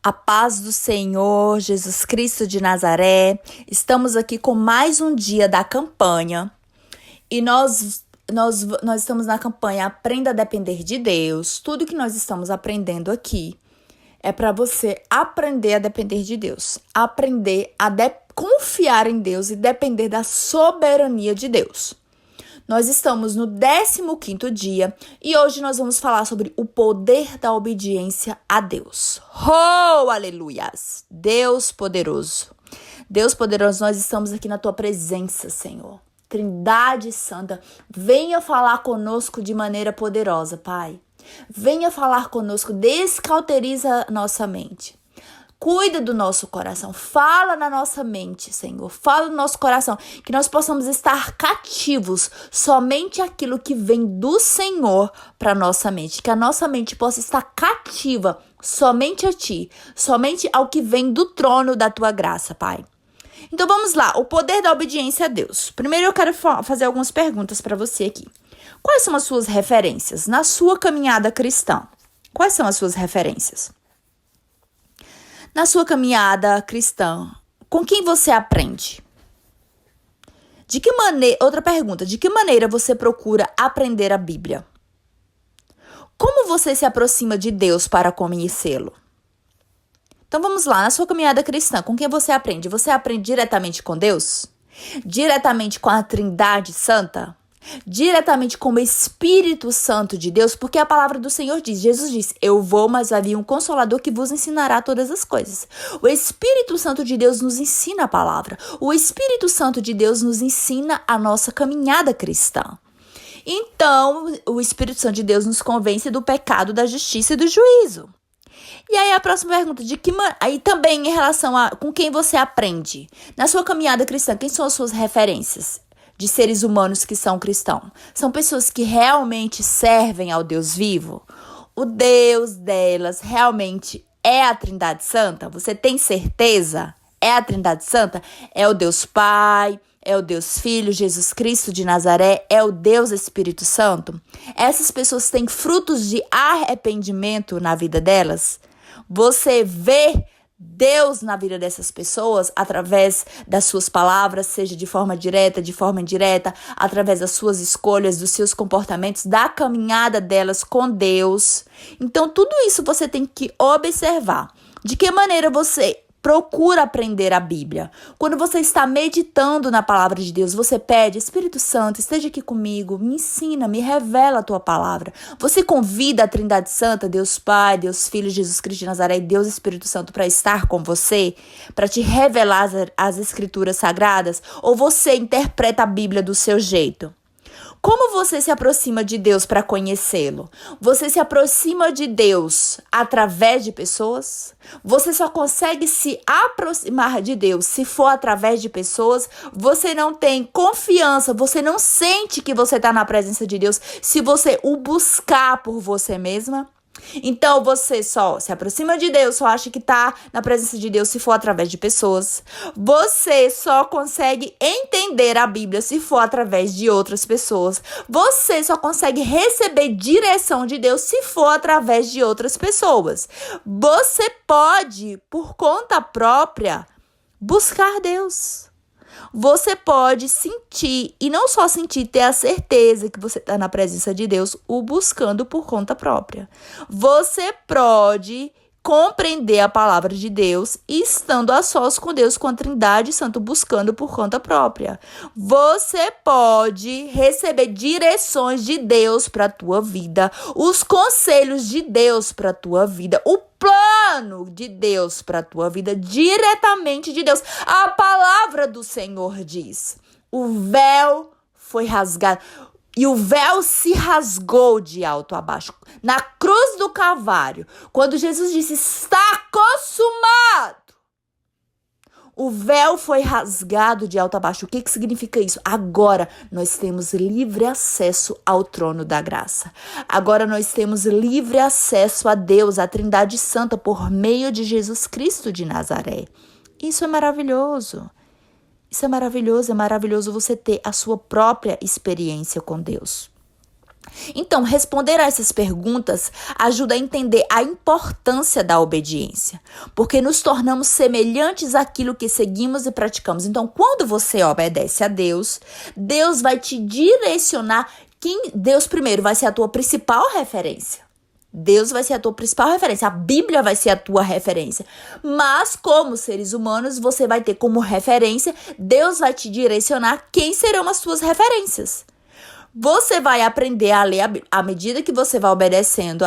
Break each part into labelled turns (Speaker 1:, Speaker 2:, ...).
Speaker 1: A paz do Senhor Jesus Cristo de Nazaré. Estamos aqui com mais um dia da campanha e nós estamos na campanha Aprenda a Depender de Deus. Tudo que nós estamos aprendendo aqui é para você aprender a depender de Deus, aprender a confiar em Deus e depender da soberania de Deus. Nós estamos no 15º dia e hoje nós vamos falar sobre o poder da obediência a Deus. Oh, aleluias! Deus poderoso. Deus poderoso, nós estamos aqui na tua presença, Senhor. Trindade Santa, venha falar conosco de maneira poderosa, Pai. Venha falar conosco, descauteriza nossa mente. Cuida do nosso coração, fala na nossa mente, Senhor, fala no nosso coração, que nós possamos estar cativos somente aquilo que vem do Senhor para nossa mente, que a nossa mente possa estar cativa somente a Ti, somente ao que vem do trono da Tua graça, Pai. Então vamos lá, o poder da obediência a Deus. Primeiro eu quero fazer algumas perguntas para você aqui. Quais são as suas referências na sua caminhada cristã? Quais são as suas referências? Na sua caminhada cristã, com quem você aprende? Outra pergunta, de que maneira você procura aprender a Bíblia? Como você se aproxima de Deus para conhecê-lo? Então vamos lá, na sua caminhada cristã, com quem você aprende? Você aprende diretamente com Deus? Diretamente com a Trindade Santa? Diretamente com o Espírito Santo de Deus, porque a palavra do Senhor diz, Jesus diz, eu vou, mas vai vir um Consolador que vos ensinará todas as coisas. O Espírito Santo de Deus nos ensina a palavra. O Espírito Santo de Deus nos ensina a nossa caminhada cristã. Então, o Espírito Santo de Deus nos convence do pecado, da justiça e do juízo. E aí a próxima pergunta, aí também em relação a com quem você aprende? Na sua caminhada cristã, quem são as suas referências de seres humanos que são cristãos? São pessoas que realmente servem ao Deus vivo? O Deus delas realmente é a Trindade Santa? Você tem certeza? É a Trindade Santa? É o Deus Pai? É o Deus Filho, Jesus Cristo de Nazaré? É o Deus Espírito Santo? Essas pessoas têm frutos de arrependimento na vida delas? Você vê Deus na vida dessas pessoas através das suas palavras, seja de forma direta, de forma indireta, através das suas escolhas, dos seus comportamentos, da caminhada delas com Deus. Então, tudo isso você tem que observar. De que maneira você procura aprender a Bíblia? Quando você está meditando na palavra de Deus, você pede, Espírito Santo, esteja aqui comigo, me ensina, me revela a tua palavra. Você convida a Trindade Santa, Deus Pai, Deus Filho, Jesus Cristo de Nazaré e Deus Espírito Santo para estar com você, para te revelar as escrituras sagradas? Ou você interpreta a Bíblia do seu jeito? Como você se aproxima de Deus para conhecê-lo? Você se aproxima de Deus através de pessoas? Você só consegue se aproximar de Deus se for através de pessoas? Você não tem confiança, você não sente que você está na presença de Deus se você o buscar por você mesma? Então você só se aproxima de Deus, só acha que está na presença de Deus se for através de pessoas. Você só consegue entender a Bíblia se for através de outras pessoas. Você só consegue receber direção de Deus se for através de outras pessoas. Você pode, por conta própria, buscar Deus. Você pode sentir, e não só sentir, ter a certeza que você está na presença de Deus, o buscando por conta própria. Você pode compreender a palavra de Deus estando a sós com Deus, com a Trindade Santo, buscando por conta própria. Você pode receber direções de Deus para a tua vida, os conselhos de Deus para a tua vida, o plano de Deus para a tua vida, diretamente de Deus. A palavra do Senhor diz, o véu foi rasgado. E o véu se rasgou de alto a baixo. Na cruz do Calvário, quando Jesus disse, está consumado, o véu foi rasgado de alto a baixo. O que significa isso? Agora nós temos livre acesso ao trono da graça. Agora nós temos livre acesso a Deus, a Trindade Santa, por meio de Jesus Cristo de Nazaré. Isso é maravilhoso. Isso é maravilhoso você ter a sua própria experiência com Deus. Então, responder a essas perguntas ajuda a entender a importância da obediência, porque nos tornamos semelhantes àquilo que seguimos e praticamos. Então, quando você obedece a Deus, Deus vai te direcionar. Deus, primeiro, vai ser a tua principal referência. Deus vai ser a tua principal referência. A Bíblia vai ser a tua referência. Mas, como seres humanos, você vai ter como referência, Deus vai te direcionar quem serão as tuas referências. Você vai aprender a ler à medida que você vai obedecendo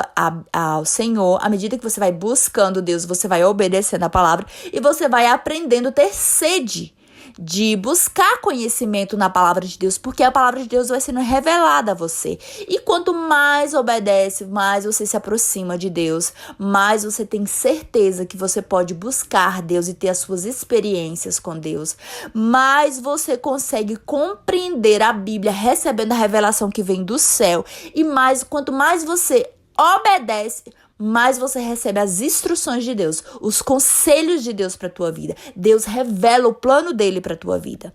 Speaker 1: ao Senhor, à medida que você vai buscando Deus, você vai obedecendo a palavra e você vai aprendendo a ter sede de buscar conhecimento na palavra de Deus, porque a palavra de Deus vai sendo revelada a você. E quanto mais obedece, mais você se aproxima de Deus, mais você tem certeza que você pode buscar Deus e ter as suas experiências com Deus, mais você consegue compreender a Bíblia, recebendo a revelação que vem do céu, e quanto mais você obedece, mais você recebe as instruções de Deus, os conselhos de Deus para a tua vida. Deus revela o plano dele para a tua vida.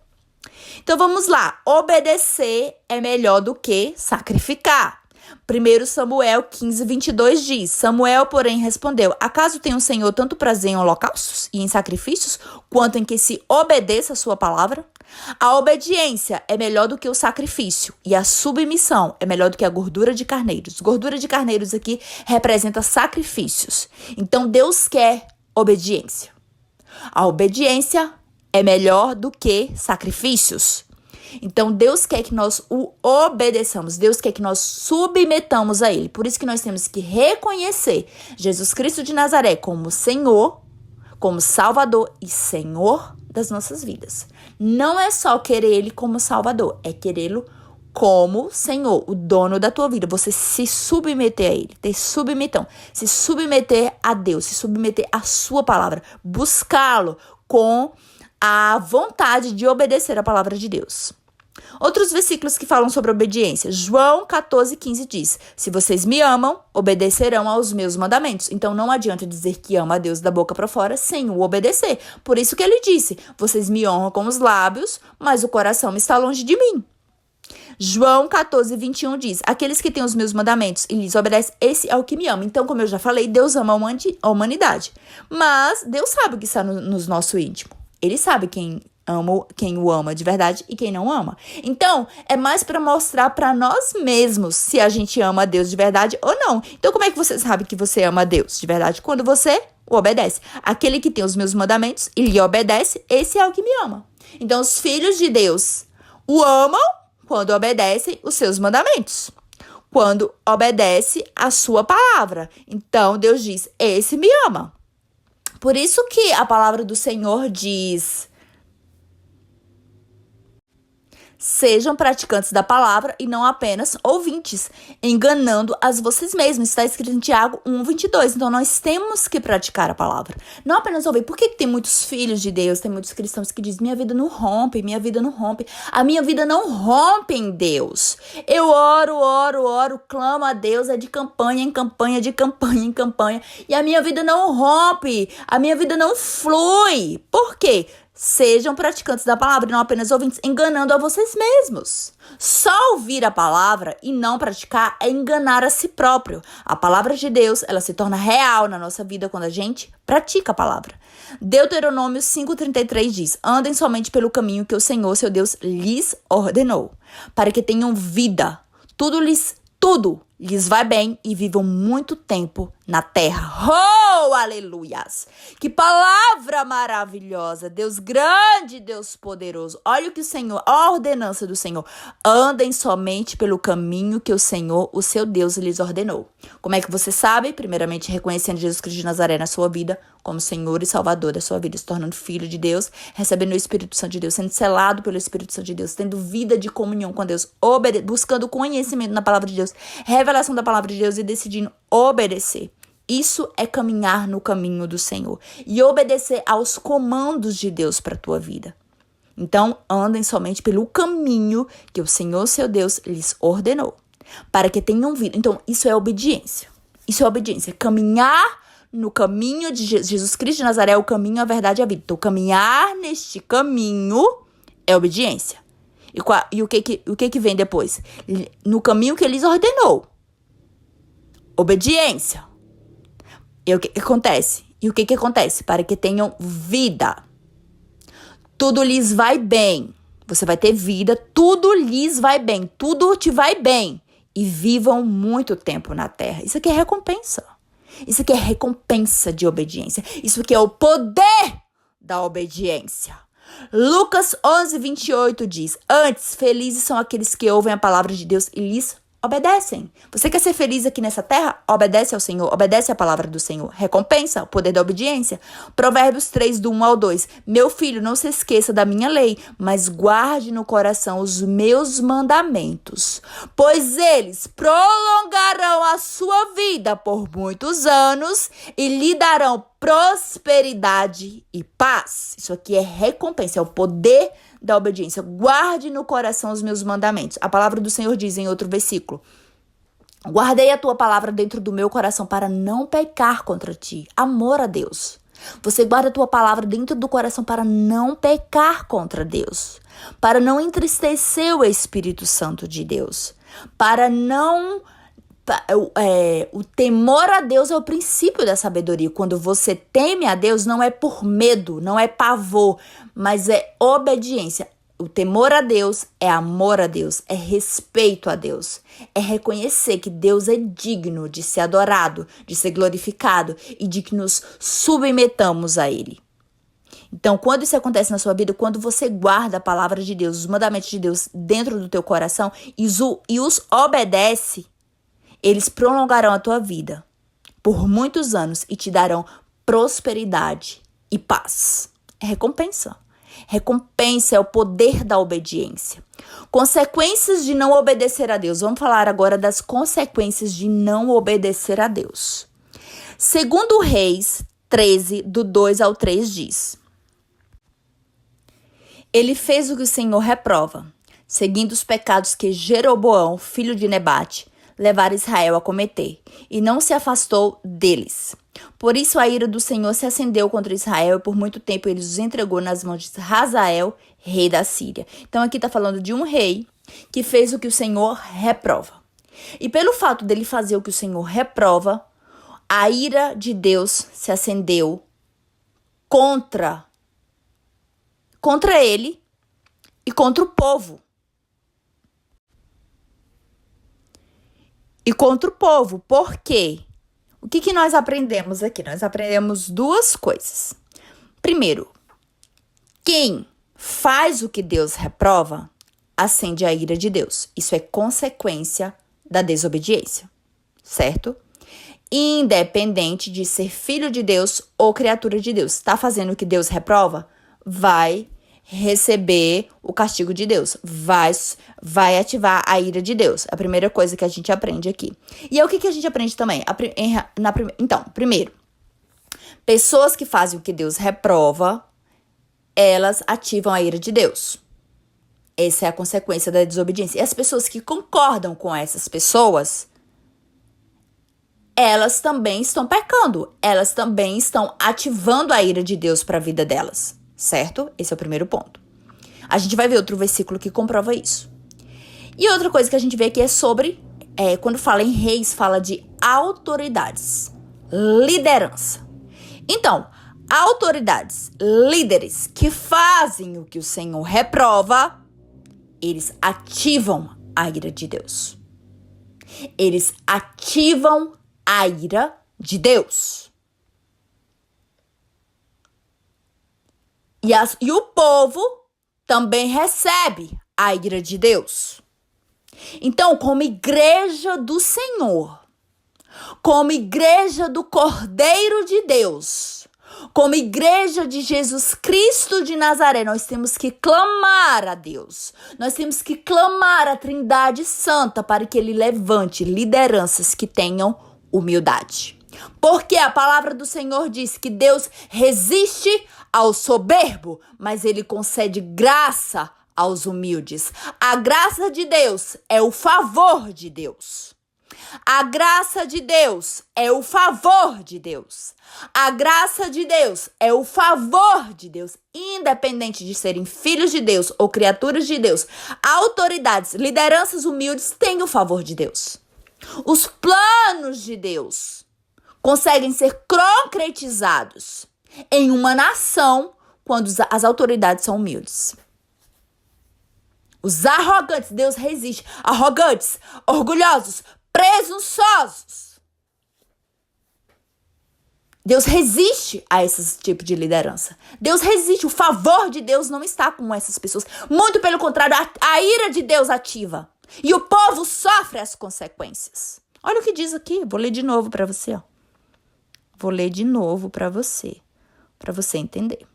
Speaker 1: Então vamos lá, obedecer é melhor do que sacrificar. 1 Samuel 15:22 diz: Samuel, porém, respondeu: acaso tem o Senhor tanto prazer em holocaustos e em sacrifícios, quanto em que se obedeça a sua palavra? A obediência é melhor do que o sacrifício, e a submissão é melhor do que a gordura de carneiros. Gordura de carneiros aqui representa sacrifícios. Então Deus quer obediência. A obediência é melhor do que sacrifícios. Então, Deus quer que nós o obedeçamos. Deus quer que nós submetamos a Ele. Por isso que nós temos que reconhecer Jesus Cristo de Nazaré como Senhor, como Salvador e Senhor das nossas vidas. Não é só querer Ele como Salvador, é querê-lo como Senhor, o dono da tua vida. Você se submeter a Ele, ter submissão, se submeter a Deus, se submeter à sua palavra, buscá-lo com a vontade de obedecer a palavra de Deus. Outros versículos que falam sobre obediência. João 14:15 diz: se vocês me amam, obedecerão aos meus mandamentos. Então não adianta dizer que ama a Deus da boca para fora sem o obedecer. Por isso que ele disse: vocês me honram com os lábios, mas o coração está longe de mim. João 14:21 diz: aqueles que têm os meus mandamentos e lhes obedecem, esse é o que me ama. Então, como eu já falei, Deus ama a humanidade. Mas Deus sabe o que está no nosso íntimo. Ele sabe quem o ama de verdade e quem não ama. Então, é mais para mostrar para nós mesmos se a gente ama a Deus de verdade ou não. Então, como é que você sabe que você ama a Deus de verdade? Quando você o obedece. Aquele que tem os meus mandamentos e lhe obedece, esse é o que me ama. Então, os filhos de Deus o amam quando obedecem os seus mandamentos, quando obedece a sua palavra. Então, Deus diz: esse me ama. Por isso que a palavra do Senhor diz: sejam praticantes da palavra e não apenas ouvintes, enganando a vocês mesmos. Está escrito em Tiago 1:22. Então, nós temos que praticar a palavra. Não apenas ouvir. Por que tem muitos filhos de Deus, tem muitos cristãos que dizem: minha vida não rompe, minha vida não rompe. A minha vida não rompe em Deus. Eu oro, clamo a Deus, é de campanha em campanha, de campanha em campanha. E a minha vida não rompe, a minha vida não flui. Por quê? Sejam praticantes da palavra e não apenas ouvintes, enganando a vocês mesmos. Só ouvir a palavra e não praticar é enganar a si próprio. A palavra de Deus, ela se torna real na nossa vida quando a gente pratica a palavra. Deuteronômio 5:33 diz: andem somente pelo caminho que o Senhor, seu Deus, lhes ordenou, para que tenham vida. Tudo lhes vai bem e vivam muito tempo na terra. Oh, aleluias! Que palavra maravilhosa! Deus grande, Deus poderoso. Olha o que o Senhor, a ordenança do Senhor. Andem somente pelo caminho que o Senhor, o seu Deus, lhes ordenou. Como é que você sabe? Primeiramente, reconhecendo Jesus Cristo de Nazaré na sua vida como Senhor e Salvador da sua vida, se tornando filho de Deus, recebendo o Espírito Santo de Deus, sendo selado pelo Espírito Santo de Deus, tendo vida de comunhão com Deus, buscando conhecimento na palavra de Deus, revelação da palavra de Deus e decidindo obedecer. Isso é caminhar no caminho do Senhor e obedecer aos comandos de Deus para a tua vida. Então, andem somente pelo caminho que o Senhor, seu Deus, lhes ordenou, para que tenham vida. Então, isso é obediência. Isso é obediência. Caminhar no caminho de Jesus Cristo de Nazaré é o caminho, a verdade e a vida. Então, caminhar neste caminho é obediência. O que vem depois? No caminho que ele lhes ordenou. Obediência. E o que acontece? Para que tenham vida. Tudo lhes vai bem. Você vai ter vida, tudo lhes vai bem. Tudo te vai bem. E vivam muito tempo na terra. Isso aqui é recompensa. Isso aqui é recompensa de obediência. Isso aqui é o poder da obediência. Lucas 11:28 diz: antes, felizes são aqueles que ouvem a palavra de Deus e lhes obedecem. Você quer ser feliz aqui nessa terra? Obedece ao Senhor, obedece a palavra do Senhor. Recompensa, o poder da obediência. Provérbios 3, do 1 ao 2. Meu filho, não se esqueça da minha lei, mas guarde no coração os meus mandamentos, pois eles prolongarão a sua vida por muitos anos e lhe darão prosperidade e paz. Isso aqui é recompensa, é o poder da obediência. Guarde no coração os meus mandamentos. A palavra do Senhor diz em outro versículo: guardei a tua palavra dentro do meu coração para não pecar contra ti. Amor a Deus. Você guarda a tua palavra dentro do coração para não pecar contra Deus, para não entristecer o Espírito Santo de Deus, para não... o temor a Deus é o princípio da sabedoria. Quando você teme a Deus, não é por medo, não é pavor, mas é obediência. O temor a Deus é amor a Deus, é respeito a Deus, é reconhecer que Deus é digno de ser adorado, de ser glorificado e de que nos submetamos a Ele. Então, quando isso acontece na sua vida, quando você guarda a palavra de Deus, os mandamentos de Deus dentro do teu coração e os obedece, eles prolongarão a tua vida por muitos anos e te darão prosperidade e paz. É recompensa. Recompensa é o poder da obediência. Consequências de não obedecer a Deus. Vamos falar agora das consequências de não obedecer a Deus. Segundo Reis 13, do 2 ao 3 diz: ele fez o que o Senhor reprova, seguindo os pecados que Jeroboão, filho de Nebate, levara Israel a cometer, e não se afastou deles. Por isso a ira do Senhor se acendeu contra Israel, e por muito tempo ele os entregou nas mãos de Hazael, rei da Síria. Então aqui está falando de um rei que fez o que o Senhor reprova. E pelo fato dele fazer o que o Senhor reprova, a ira de Deus se acendeu contra ele e contra o povo. Por quê? O que nós aprendemos aqui? Nós aprendemos duas coisas. Primeiro, quem faz o que Deus reprova, acende a ira de Deus. Isso é consequência da desobediência, certo? Independente de ser filho de Deus ou criatura de Deus, está fazendo o que Deus reprova, vai receber o castigo de Deus, vai ativar a ira de Deus. A primeira coisa que a gente aprende aqui. E é o que a gente aprende também? Então, primeiro, pessoas que fazem o que Deus reprova, elas ativam a ira de Deus. Essa é a consequência da desobediência. E as pessoas que concordam com essas pessoas, elas também estão pecando. Elas também estão ativando a ira de Deus para a vida delas. Certo? Esse é o primeiro ponto. A gente vai ver outro versículo que comprova isso. E outra coisa que a gente vê aqui é sobre, quando fala em reis, fala de autoridades, liderança. Então, autoridades, líderes que fazem o que o Senhor reprova, eles ativam a ira de Deus. Eles ativam a ira de Deus. E o povo também recebe a ira de Deus. Então, como igreja do Senhor, como igreja do Cordeiro de Deus, como igreja de Jesus Cristo de Nazaré, nós temos que clamar a Deus. Nós temos que clamar a Trindade Santa para que Ele levante lideranças que tenham humildade. Porque a palavra do Senhor diz que Deus resiste ao soberbo, mas Ele concede graça aos humildes. A graça de Deus é o favor de Deus. A graça de Deus é o favor de Deus. A graça de Deus é o favor de Deus. Independente de serem filhos de Deus ou criaturas de Deus, autoridades, lideranças humildes têm o favor de Deus. Os planos de Deus conseguem ser concretizados em uma nação quando as autoridades são humildes. Os arrogantes, Deus resiste. Arrogantes, orgulhosos, presunçosos. Deus resiste a esse tipo de liderança. Deus resiste. O favor de Deus não está com essas pessoas. Muito pelo contrário, a ira de Deus ativa. E o povo sofre as consequências. Olha o que diz aqui. Vou ler de novo para você. Ó. Vou ler de novo para você entender.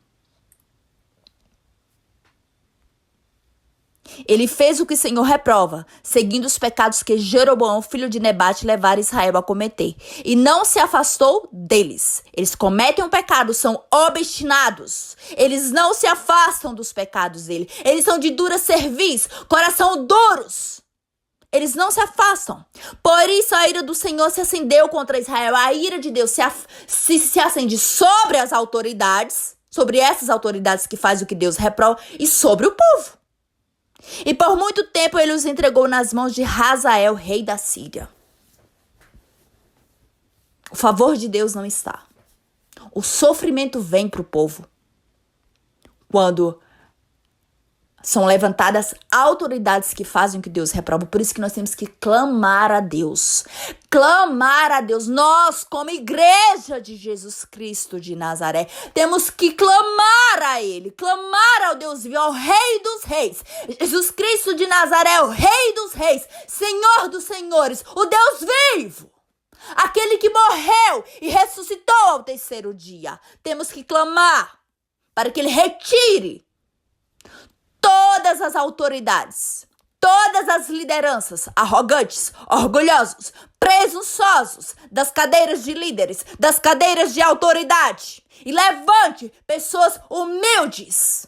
Speaker 1: Ele fez o que o Senhor reprova, seguindo os pecados que Jeroboão, filho de Nebate, levara Israel a cometer. E não se afastou deles. Eles cometem um pecado, são obstinados. Eles não se afastam dos pecados dele. Eles são de dura cerviz, coração duros. Eles não se afastam. Por isso a ira do Senhor se acendeu contra Israel. A ira de Deus se acende sobre as autoridades, sobre essas autoridades que fazem o que Deus reprova, e sobre o povo. E por muito tempo ele os entregou nas mãos de Hazael, rei da Síria. O favor de Deus não está. O sofrimento vem para o povo quando são levantadas autoridades que fazem o que Deus reprova. Por isso que nós temos que clamar a Deus. Clamar a Deus. Nós, como igreja de Jesus Cristo de Nazaré, temos que clamar a Ele. Clamar ao Deus vivo, ao Rei dos Reis. Jesus Cristo de Nazaré, o Rei dos Reis, Senhor dos Senhores, o Deus vivo. Aquele que morreu e ressuscitou ao terceiro dia. Temos que clamar para que Ele retire todas as autoridades, todas as lideranças arrogantes, orgulhosos, presunçosos das cadeiras de líderes, das cadeiras de autoridade. E levante pessoas humildes,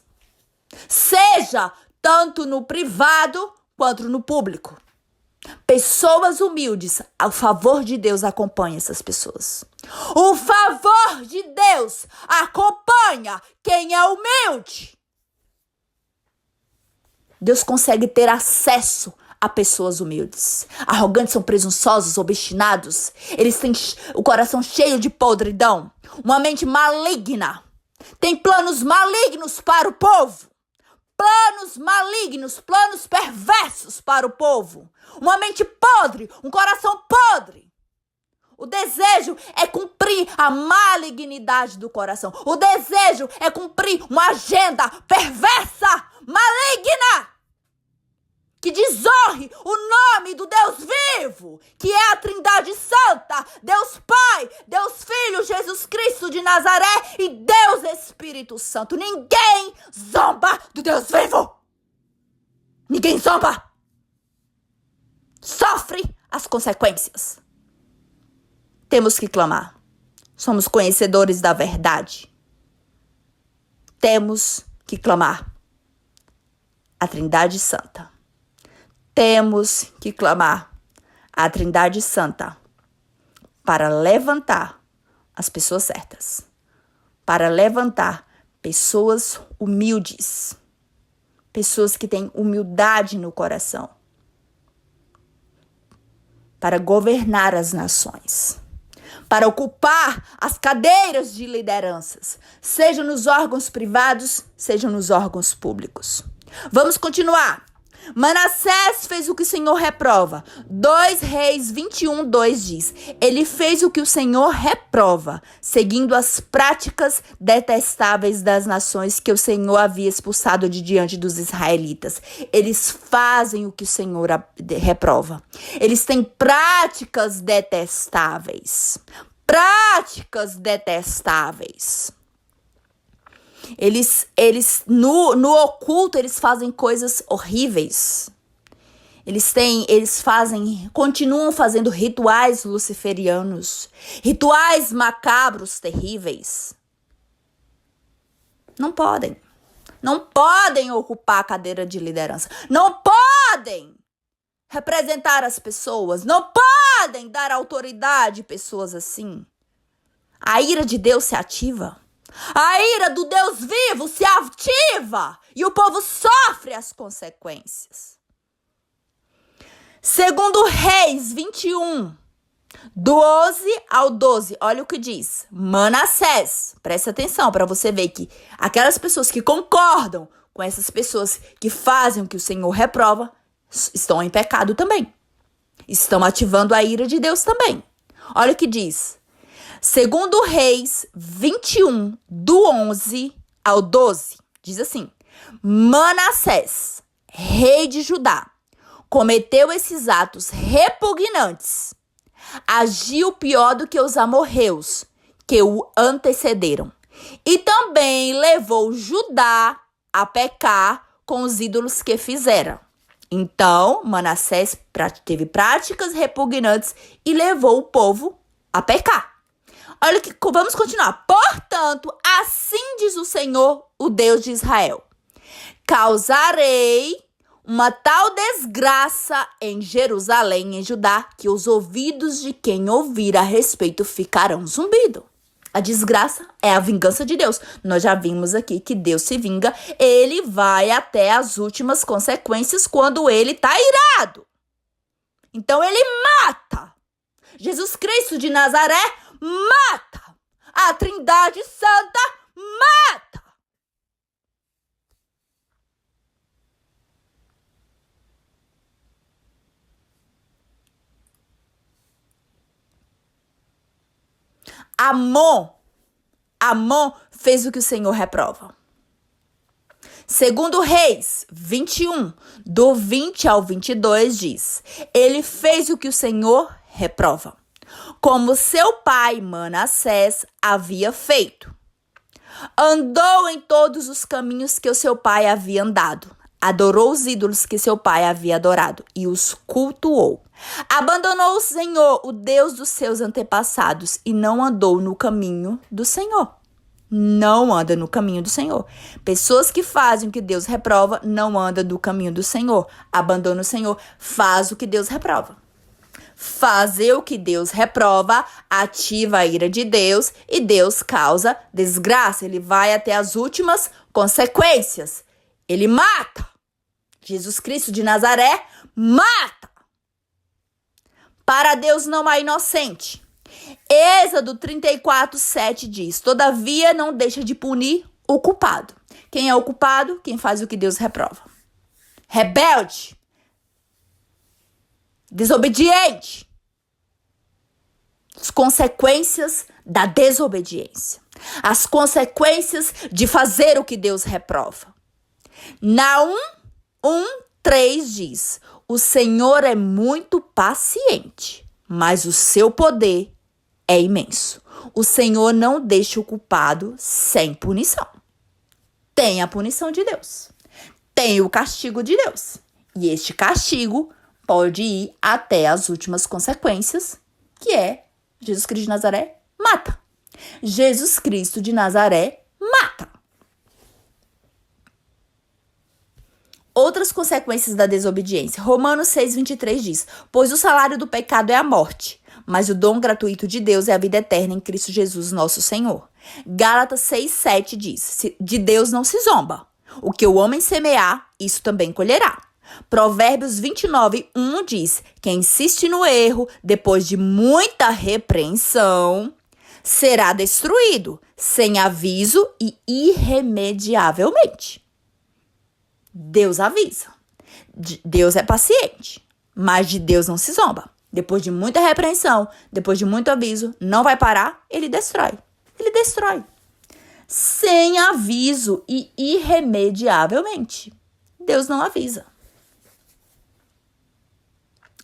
Speaker 1: seja tanto no privado quanto no público. Pessoas humildes, o favor de Deus acompanha essas pessoas. O favor de Deus acompanha quem é humilde. Deus consegue ter acesso a pessoas humildes. Arrogantes são presunçosos, obstinados. Eles têm o coração cheio de podridão. Uma mente maligna. Tem planos malignos para o povo. Planos malignos, planos perversos para o povo. Uma mente podre, um coração podre. O desejo é cumprir a malignidade do coração. O desejo é cumprir uma agenda perversa, maligna, que desonre o nome do Deus vivo, que é a Trindade Santa, Deus Pai, Deus Filho, Jesus Cristo de Nazaré e Deus Espírito Santo. Ninguém zomba do Deus vivo. Ninguém zomba. Sofre as consequências. Temos que clamar. Somos conhecedores da verdade. Temos que clamar a Trindade Santa. Temos que clamar a Trindade Santa para levantar as pessoas certas, para levantar pessoas humildes, pessoas que têm humildade no coração, para governar as nações, para ocupar as cadeiras de lideranças, seja nos órgãos privados, seja nos órgãos públicos. Vamos continuar. Manassés fez o que o Senhor reprova. 2 Reis 21:2 diz: ele fez o que o Senhor reprova, seguindo as práticas detestáveis das nações que o Senhor havia expulsado de diante dos israelitas. Eles fazem o que o Senhor reprova. Eles têm práticas detestáveis. Práticas detestáveis. Eles no oculto, eles fazem coisas horríveis. Continuam fazendo rituais luciferianos, rituais macabros, terríveis. Não podem ocupar a cadeira de liderança. Não podem representar as pessoas, não podem dar autoridade a pessoas assim. A ira de Deus se ativa. A ira do Deus vivo se ativa e o povo sofre as consequências. Segundo Reis 21, do 11 ao 12, olha o que diz. Manassés, presta atenção para você ver que aquelas pessoas que concordam com essas pessoas que fazem o que o Senhor reprova, estão em pecado também. Estão ativando a ira de Deus também. Olha o que diz. Segundo Reis 21, do 11 ao 12, diz assim. Manassés, rei de Judá, cometeu esses atos repugnantes. Agiu pior do que os amorreus que o antecederam. E também levou Judá a pecar com os ídolos que fizeram. Então, Manassés teve práticas repugnantes e levou o povo a pecar. Olha que vamos continuar. Portanto, assim diz o Senhor, o Deus de Israel: causarei uma tal desgraça em Jerusalém, em Judá, que os ouvidos de quem ouvir a respeito ficarão zumbidos. A desgraça é a vingança de Deus. Nós já vimos aqui que Deus se vinga. Ele vai até as últimas consequências quando ele está irado. Então ele mata. Jesus Cristo de Nazaré mata. A Trindade Santa mata. Amon fez o que o Senhor reprova. Segundo Reis 21, do 20 ao 22, diz: ele fez o que o Senhor reprova, como seu pai Manassés havia feito. Andou em todos os caminhos que o seu pai havia andado. Adorou os ídolos que seu pai havia adorado e os cultuou. Abandonou o Senhor, o Deus dos seus antepassados, e não andou no caminho do Senhor. Não anda no caminho do Senhor. Pessoas que fazem o que Deus reprova não andam no caminho do Senhor. Abandona o Senhor, faz o que Deus reprova. Fazer o que Deus reprova ativa a ira de Deus e Deus causa desgraça. Ele vai até as últimas consequências. Ele mata. Jesus Cristo de Nazaré mata. Para Deus não há inocente. Êxodo 34, 7 diz: todavia não deixa de punir o culpado. Quem é o culpado? Quem faz o que Deus reprova. Rebelde. Desobediente. As consequências da desobediência. As consequências de fazer o que Deus reprova. Naum 1:3 diz: o Senhor é muito paciente, mas o seu poder é imenso. O Senhor não deixa o culpado sem punição. Tem a punição de Deus. Tem o castigo de Deus. E este castigo pode ir até as últimas consequências, que é Jesus Cristo de Nazaré mata. Jesus Cristo de Nazaré mata. Outras consequências da desobediência. Romanos 6:23 diz: pois o salário do pecado é a morte, mas o dom gratuito de Deus é a vida eterna em Cristo Jesus, nosso Senhor. Gálatas 6:7 diz: de Deus não se zomba. O que o homem semear, isso também colherá. Provérbios 29:1 diz: quem insiste no erro, depois de muita repreensão, será destruído, sem aviso e irremediavelmente. Deus avisa. Deus é paciente, mas de Deus não se zomba. Depois de muita repreensão, depois de muito aviso, não vai parar, ele destrói. Ele destrói. Sem aviso e irremediavelmente. Deus não avisa.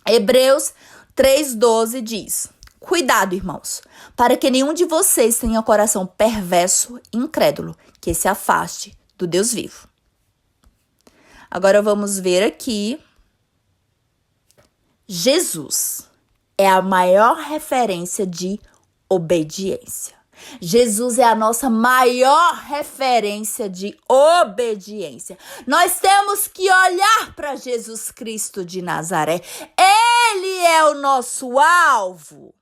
Speaker 1: Hebreus 3:12 diz: cuidado, irmãos, para que nenhum de vocês tenha coração perverso e incrédulo, que se afaste do Deus vivo. Agora vamos ver aqui. Jesus é a maior referência de obediência. Jesus é a nossa maior referência de obediência. Nós temos que olhar para Jesus Cristo de Nazaré. Ele é o nosso alvo.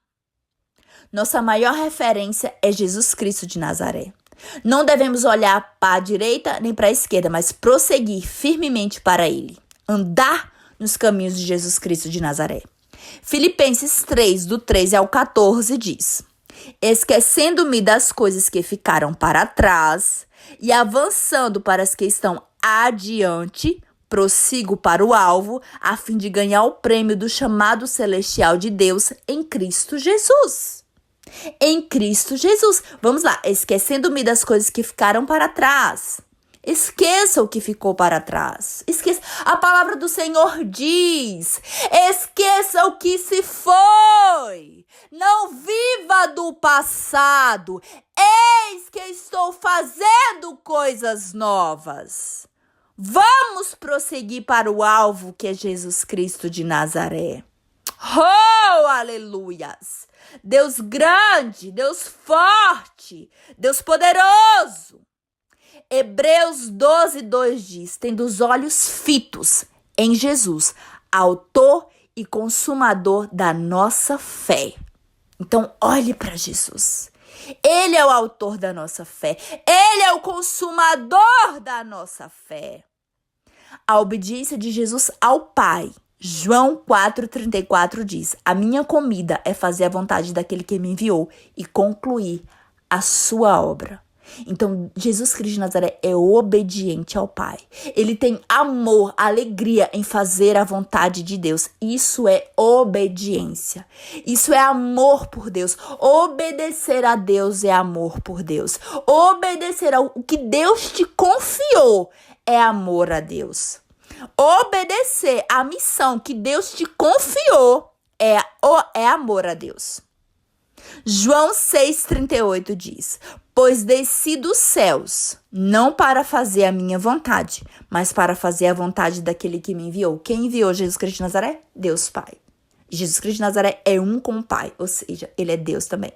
Speaker 1: Nossa maior referência é Jesus Cristo de Nazaré. Não devemos olhar para a direita nem para a esquerda, mas prosseguir firmemente para ele. Andar nos caminhos de Jesus Cristo de Nazaré. Filipenses 3, do 13 ao 14, diz: esquecendo-me das coisas que ficaram para trás e avançando para as que estão adiante, prossigo para o alvo, a fim de ganhar o prêmio do chamado celestial de Deus em Cristo Jesus. Em Cristo Jesus. Vamos lá. Esquecendo-me das coisas que ficaram para trás. Esqueça o que ficou para trás. Esqueça. A palavra do Senhor diz: esqueça o que se foi. Não viva do passado. Eis que estou fazendo coisas novas. Vamos prosseguir para o alvo, que é Jesus Cristo de Nazaré. Oh, aleluias! Deus grande, Deus forte, Deus poderoso. Hebreus 12, 2 diz: tendo os olhos fitos em Jesus, autor e consumador da nossa fé. Então, olhe para Jesus. Ele é o autor da nossa fé. Ele é o consumador da nossa fé. A obediência de Jesus ao Pai. João 4,34 diz: a minha comida é fazer a vontade daquele que me enviou e concluir a sua obra. Então, Jesus Cristo de Nazaré é obediente ao Pai. Ele tem amor, alegria em fazer a vontade de Deus. Isso é obediência. Isso é amor por Deus. Obedecer a Deus é amor por Deus. Obedecer ao que Deus te confiou é amor a Deus. Obedecer à missão que Deus te confiou é amor a Deus. João 6,38 diz: pois desci dos céus, não para fazer a minha vontade, mas para fazer a vontade daquele que me enviou. Quem enviou Jesus Cristo de Nazaré? Deus Pai. Jesus Cristo de Nazaré é um com o Pai, ou seja, ele é Deus também.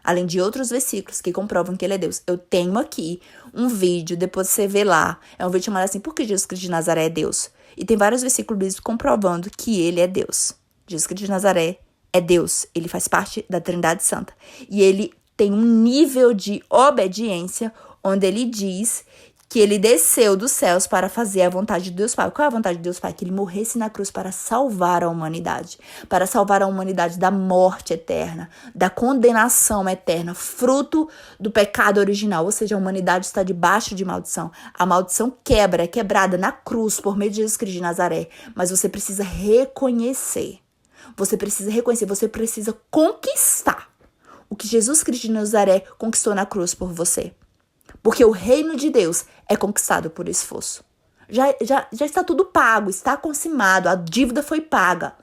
Speaker 1: Além de outros versículos que comprovam que ele é Deus. Eu tenho aqui um vídeo, depois você vê lá. É um vídeo chamado assim: por que Jesus Cristo de Nazaré é Deus? E tem vários versículos bíblicos comprovando que ele é Deus. Jesus Cristo de Nazaré é Deus. Ele faz parte da Trindade Santa. E ele tem um nível de obediência onde ele diz que ele desceu dos céus para fazer a vontade de Deus Pai. Qual é a vontade de Deus Pai? Que ele morresse na cruz para salvar a humanidade. Para salvar a humanidade da morte eterna, da condenação eterna, fruto do pecado original. Ou seja, a humanidade está debaixo de maldição. A maldição é quebrada na cruz por meio de Jesus Cristo de Nazaré. Mas você precisa reconhecer. Você precisa conquistar o que Jesus Cristo de Nazaré conquistou na cruz por você. Porque o reino de Deus é conquistado por esforço. Já está tudo pago, está consumado, a dívida foi paga.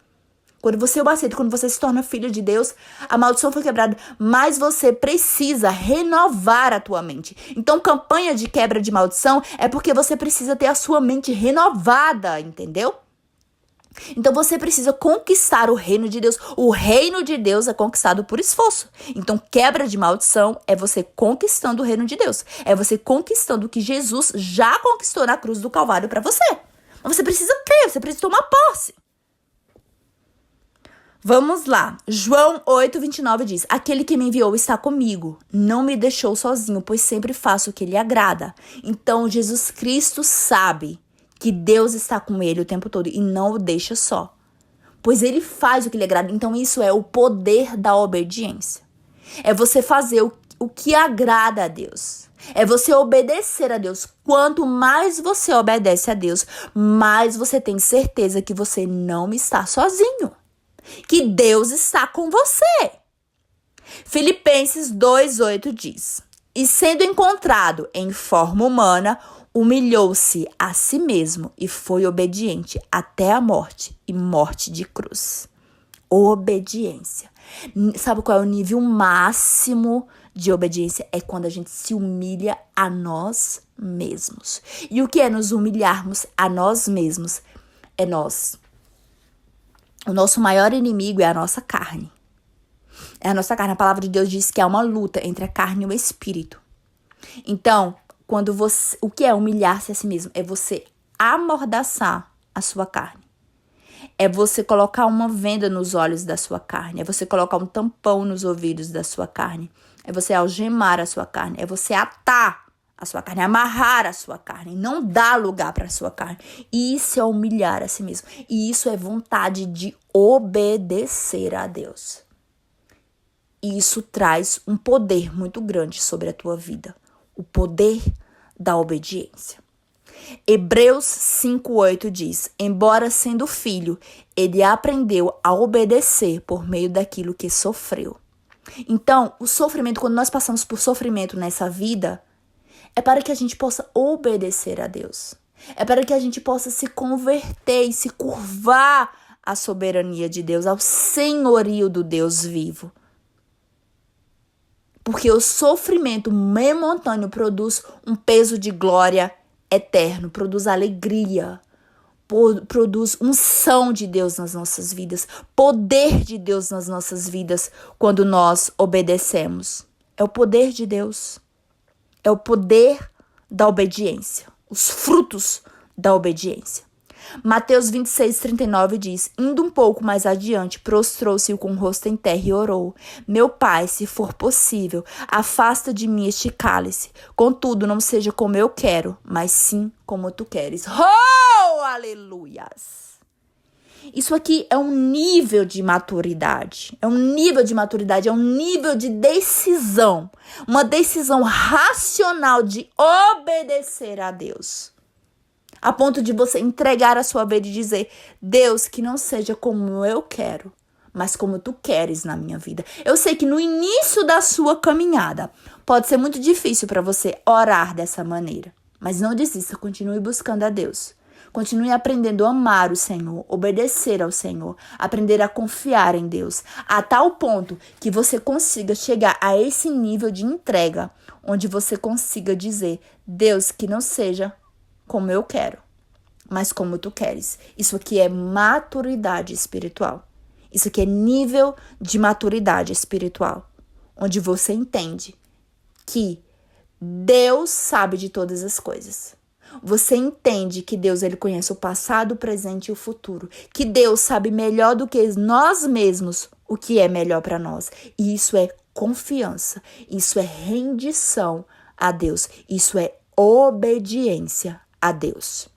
Speaker 1: Quando você o aceita, quando você se torna filho de Deus, a maldição foi quebrada. Mas você precisa renovar a tua mente. Então, campanha de quebra de maldição é porque você precisa ter a sua mente renovada, entendeu? Então você precisa conquistar o reino de Deus. O reino de Deus é conquistado por esforço. Então quebra de maldição é você conquistando o reino de Deus. É você conquistando o que Jesus já conquistou na cruz do Calvário para você. Mas você precisa crer, você precisa tomar posse. Vamos lá. João 8,29 diz: aquele que me enviou está comigo. Não me deixou sozinho, pois sempre faço o que lhe agrada. Então Jesus Cristo sabe que Deus está com ele o tempo todo e não o deixa só. Pois ele faz o que lhe agrada. Então isso é o poder da obediência. É você fazer o que agrada a Deus. É você obedecer a Deus. Quanto mais você obedece a Deus, mais você tem certeza que você não está sozinho. Que Deus está com você. Filipenses 2,8 diz: e sendo encontrado em forma humana, humilhou-se a si mesmo e foi obediente até a morte e morte de cruz. Obediência. Sabe qual é o nível máximo de obediência? É quando a gente se humilha a nós mesmos. E o que é nos humilharmos a nós mesmos? É nós. O nosso maior inimigo é a nossa carne. É a nossa carne. A palavra de Deus diz que há uma luta entre a carne e o espírito. Então, o que é humilhar-se a si mesmo? É você amordaçar a sua carne. É você colocar uma venda nos olhos da sua carne. É você colocar um tampão nos ouvidos da sua carne. É você algemar a sua carne. É você atar a sua carne, amarrar a sua carne. Não dar lugar para a sua carne. E isso é humilhar a si mesmo. E isso é vontade de obedecer a Deus. E isso traz um poder muito grande sobre a tua vida. O poder da obediência. Hebreus 5:8 diz: embora sendo filho, ele aprendeu a obedecer por meio daquilo que sofreu. Então, o sofrimento, quando nós passamos por sofrimento nessa vida, é para que a gente possa obedecer a Deus. É para que a gente possa se converter e se curvar à soberania de Deus, ao senhorio do Deus vivo. Porque o sofrimento momentâneo produz um peso de glória eterno, produz alegria, produz unção de Deus nas nossas vidas, poder de Deus nas nossas vidas quando nós obedecemos. É o poder de Deus, é o poder da obediência, os frutos da obediência. Mateus 26:39 diz: indo um pouco mais adiante, prostrou-se com o rosto em terra e orou: meu pai, se for possível, afasta de mim este cálice. Contudo, não seja como eu quero, mas sim como tu queres. Oh, aleluias! Isso aqui é um nível de maturidade. É um nível de maturidade, é um nível de decisão. Uma decisão racional de obedecer a Deus. A ponto de você entregar a sua vida e dizer: Deus, que não seja como eu quero, mas como tu queres na minha vida. Eu sei que no início da sua caminhada pode ser muito difícil para você orar dessa maneira. Mas não desista, continue buscando a Deus. Continue aprendendo a amar o Senhor, obedecer ao Senhor, aprender a confiar em Deus, a tal ponto que você consiga chegar a esse nível de entrega, onde você consiga dizer: Deus, que não seja como eu quero, mas como tu queres. Isso aqui é maturidade espiritual. Isso aqui é nível de maturidade espiritual, onde você entende que Deus sabe de todas as coisas. Você entende que Deus, ele conhece o passado, o presente e o futuro. Que Deus sabe melhor do que nós mesmos o que é melhor para nós. E isso é confiança. Isso é rendição a Deus. Isso é obediência a Deus.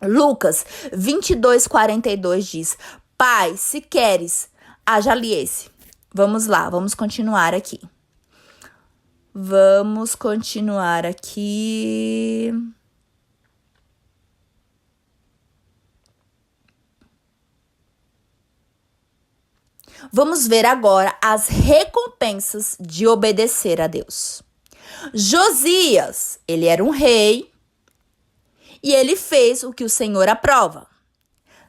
Speaker 1: Lucas 22:42 diz: Pai, se queres, haja-lhe esse. Vamos lá, vamos continuar aqui. Vamos continuar aqui. Vamos ver agora as recompensas de obedecer a Deus. Josias, ele era um rei e ele fez o que o Senhor aprova.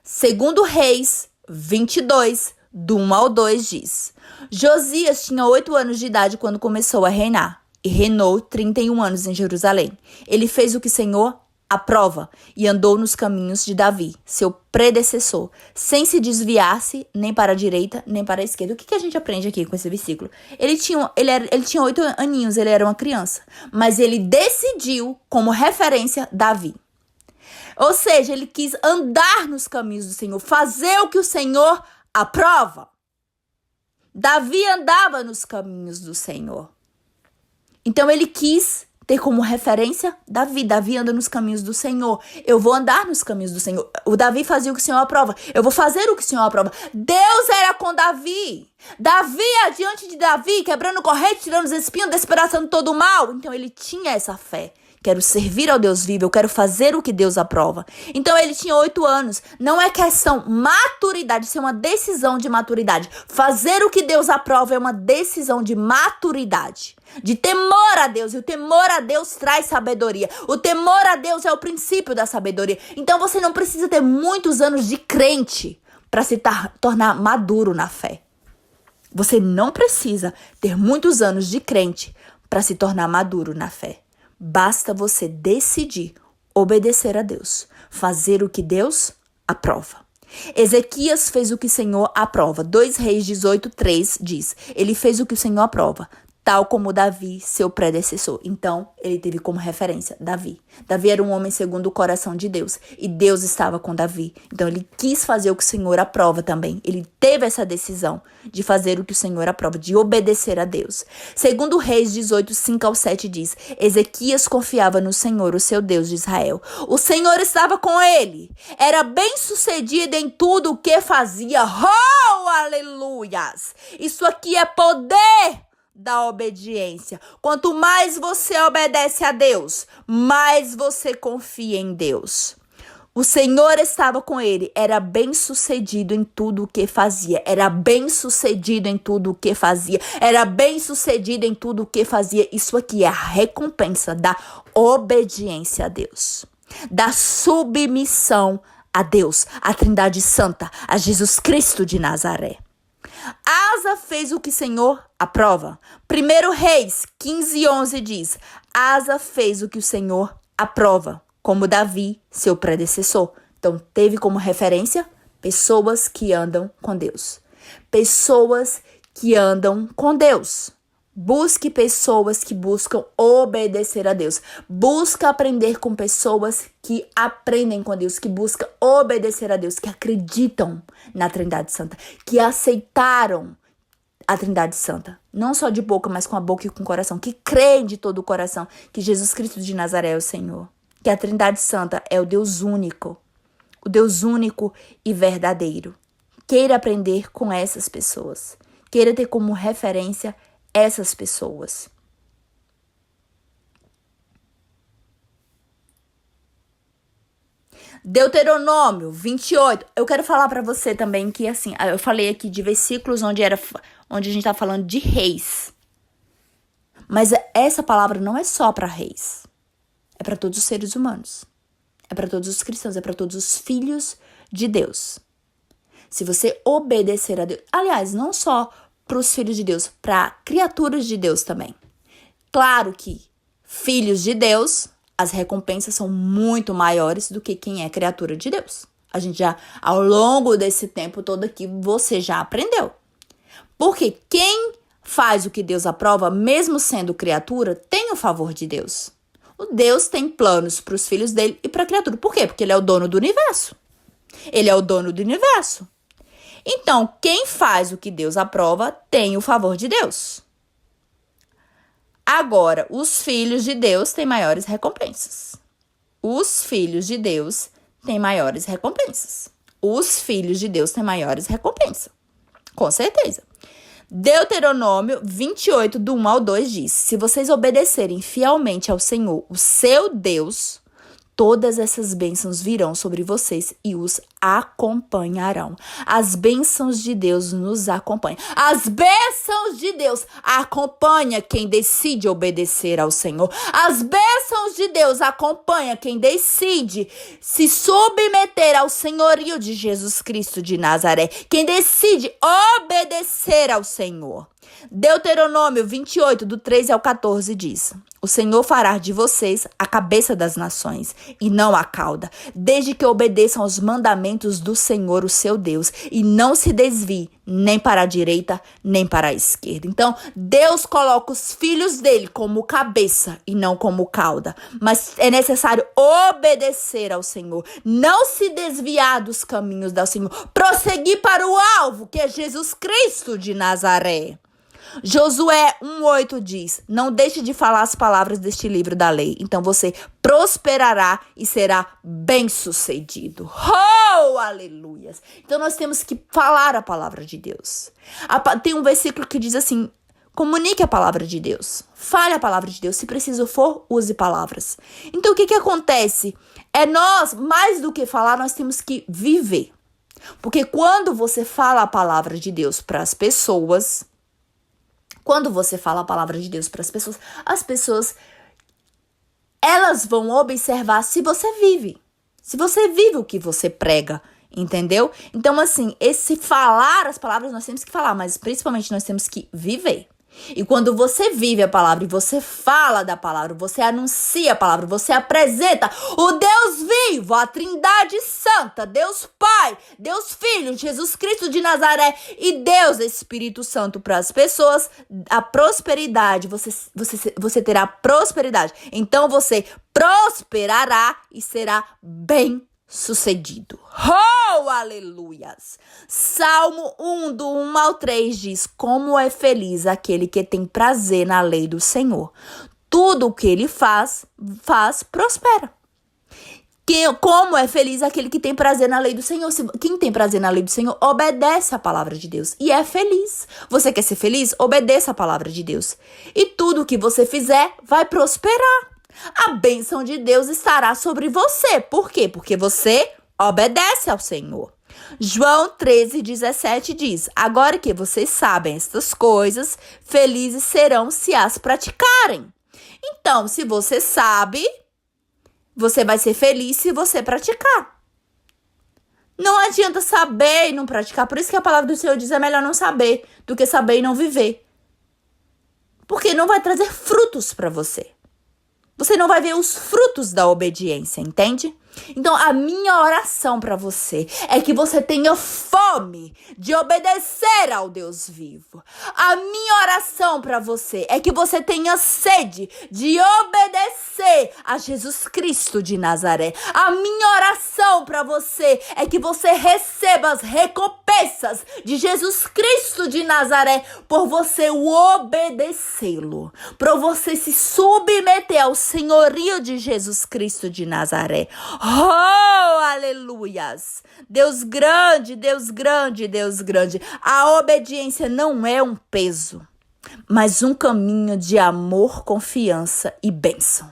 Speaker 1: Segundo Reis 22, do 1 ao 2 diz: Josias tinha 8 anos de idade quando começou a reinar e reinou 31 anos em Jerusalém. Ele fez o que o Senhor aprova e andou nos caminhos de Davi, seu predecessor, sem se desviar-se nem para a direita nem para a esquerda. O que a gente aprende aqui com esse versículo? Ele tinha 8 aninhos, ele era uma criança, mas ele decidiu como referência Davi. Ou seja, ele quis andar nos caminhos do Senhor, fazer o que o Senhor aprova. Davi andava nos caminhos do Senhor. Então ele quis ter como referência Davi. Davi anda nos caminhos do Senhor. Eu vou andar nos caminhos do Senhor. O Davi fazia o que o Senhor aprova. Eu vou fazer o que o Senhor aprova. Deus era com Davi. Davi adiante de Davi, quebrando corrente, tirando os espinhos, despedaçando todo o mal. Então ele tinha essa fé. Quero servir ao Deus vivo, eu quero fazer o que Deus aprova. Então ele tinha 8 anos. Não é questão maturidade, isso é uma decisão de maturidade. Fazer o que Deus aprova é uma decisão de maturidade, de temor a Deus. E o temor a Deus traz sabedoria. O temor a Deus é o princípio da sabedoria. Então você não precisa ter muitos anos de crente para se tornar maduro na fé. Você não precisa ter muitos anos de crente para se tornar maduro na fé. Basta você decidir obedecer a Deus, fazer o que Deus aprova. Ezequias fez o que o Senhor aprova. 2 Reis 18:3 diz, ele fez o que o Senhor aprova, tal como Davi, seu predecessor. Então, ele teve como referência Davi. Davi era um homem segundo o coração de Deus, e Deus estava com Davi. Então, ele quis fazer o que o Senhor aprova também. Ele teve essa decisão de fazer o que o Senhor aprova, de obedecer a Deus. Segundo Reis 18:5-7 diz, Ezequias confiava no Senhor, o seu Deus de Israel. O Senhor estava com ele. Era bem sucedido em tudo o que fazia. Oh, aleluias! Isso aqui é poder da obediência. Quanto mais você obedece a Deus, mais você confia em Deus. O Senhor estava com ele, era bem sucedido em tudo o que fazia, era bem sucedido em tudo o que fazia, era bem sucedido em tudo o que fazia. Isso aqui é a recompensa da obediência a Deus, da submissão a Deus, a Trindade Santa, a Jesus Cristo de Nazaré. Asa fez o que o Senhor aprova. 1 Reis 15:11 diz, Asa fez o que o Senhor aprova, como Davi, seu predecessor. Então, teve como referência pessoas que andam com Deus. Pessoas que andam com Deus. Busque pessoas que buscam obedecer a Deus. Busca aprender com pessoas que aprendem com Deus, que buscam obedecer a Deus, que acreditam na Trindade Santa, que aceitaram a Trindade Santa. Não só de boca, mas com a boca e com o coração. Que creem de todo o coração que Jesus Cristo de Nazaré é o Senhor. Que a Trindade Santa é o Deus único e verdadeiro. Queira aprender com essas pessoas. Queira ter como referência essas pessoas. Deuteronômio 28. Eu quero falar para você também que, assim, eu falei aqui de versículos onde a gente tá falando de reis. Mas essa palavra não é só para reis. É para todos os seres humanos. É para todos os cristãos, é para todos os filhos de Deus. Se você obedecer a Deus, aliás, não só para os filhos de Deus, para criaturas de Deus também. Claro que filhos de Deus, as recompensas são muito maiores do que quem é criatura de Deus. A gente já, ao longo desse tempo todo aqui, você já aprendeu. Porque quem faz o que Deus aprova, mesmo sendo criatura, tem o favor de Deus. O Deus tem planos para os filhos dele e para a criatura. Por quê? Porque ele é o dono do universo. Ele é o dono do universo. Então, quem faz o que Deus aprova tem o favor de Deus. Agora, os filhos de Deus têm maiores recompensas. Os filhos de Deus têm maiores recompensas. Os filhos de Deus têm maiores recompensas. Com certeza. Deuteronômio 28, do 1 ao 2 diz, se vocês obedecerem fielmente ao Senhor, o seu Deus, todas essas bênçãos virão sobre vocês e os acompanharão. As bênçãos de Deus nos acompanham. As bênçãos de Deus acompanham quem decide obedecer ao Senhor. As bênçãos de Deus acompanham quem decide se submeter ao senhorio de Jesus Cristo de Nazaré. Quem decide obedecer ao Senhor. Deuteronômio 28, do 13 ao 14 diz, o Senhor fará de vocês a cabeça das nações e não a cauda, desde que obedeçam aos mandamentos do Senhor, o seu Deus, e não se desvie nem para a direita, nem para a esquerda. Então, Deus coloca os filhos dele como cabeça e não como cauda, mas é necessário obedecer ao Senhor, não se desviar dos caminhos do Senhor, prosseguir para o alvo, que é Jesus Cristo de Nazaré. Josué 1:8 diz, não deixe de falar as palavras deste livro da lei, então você prosperará e será bem-sucedido. Oh, aleluias! Então nós temos que falar a palavra de Deus. Tem um versículo que diz assim, comunique a palavra de Deus, fale a palavra de Deus, se preciso for, use palavras. Então o que acontece? Nós, mais do que falar, nós temos que viver. Porque quando você fala a palavra de Deus para as pessoas, as pessoas, elas vão observar se você vive. Se você vive o que você prega, entendeu? Então, assim, esse falar as palavras nós temos que falar, mas principalmente nós temos que viver. E quando você vive a palavra e você fala da palavra, você anuncia a palavra, você apresenta o Deus vivo, a Trindade Santa, Deus Pai, Deus Filho, Jesus Cristo de Nazaré e Deus Espírito Santo para as pessoas, a prosperidade, você terá prosperidade. Então você prosperará e será bem-sucedido. Oh, aleluias! Salmo 1, do 1 ao 3 diz: como é feliz aquele que tem prazer na lei do Senhor. Tudo o que ele faz prospera. Como é feliz aquele que tem prazer na lei do Senhor. Quem tem prazer na lei do Senhor obedece a palavra de Deus e é feliz. Você quer ser feliz? Obedeça a palavra de Deus. E tudo o que você fizer vai prosperar. A bênção de Deus estará sobre você. Por quê? Porque você obedece ao Senhor. João 13:17 diz: agora que vocês sabem estas coisas, felizes serão se as praticarem. Então, se você sabe, você vai ser feliz se você praticar. Não adianta saber e não praticar. Por isso que a palavra do Senhor diz: é melhor não saber do que saber e não viver. Porque não vai trazer frutos para você. Você não vai ver os frutos da obediência, entende? Então, a minha oração para você é que você tenha fome de obedecer ao Deus vivo. A minha oração para você é que você tenha sede de obedecer a Jesus Cristo de Nazaré. A minha oração para você é que você receba as recompensas de Jesus Cristo de Nazaré por você o obedecê-lo, por você se submeter ao senhorio de Jesus Cristo de Nazaré. Oh, aleluias! Deus grande, Deus grande, Deus grande. A obediência não é um peso, mas um caminho de amor, confiança e bênção.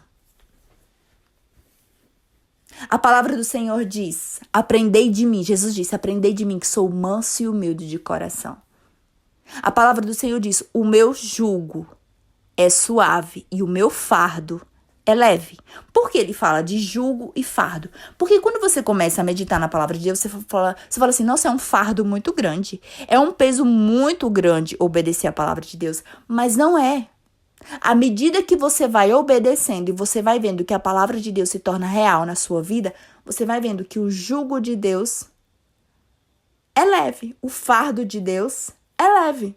Speaker 1: A palavra do Senhor diz: aprendei de mim. Jesus disse: aprendei de mim que sou manso e humilde de coração. A palavra do Senhor diz: o meu jugo é suave e o meu fardo é leve. Por que ele fala de jugo e fardo? Porque quando você começa a meditar na palavra de Deus, você fala assim: nossa, é um fardo muito grande. É um peso muito grande obedecer a palavra de Deus. Mas não é. À medida que você vai obedecendo e você vai vendo que a palavra de Deus se torna real na sua vida, você vai vendo que o jugo de Deus é leve. O fardo de Deus é leve.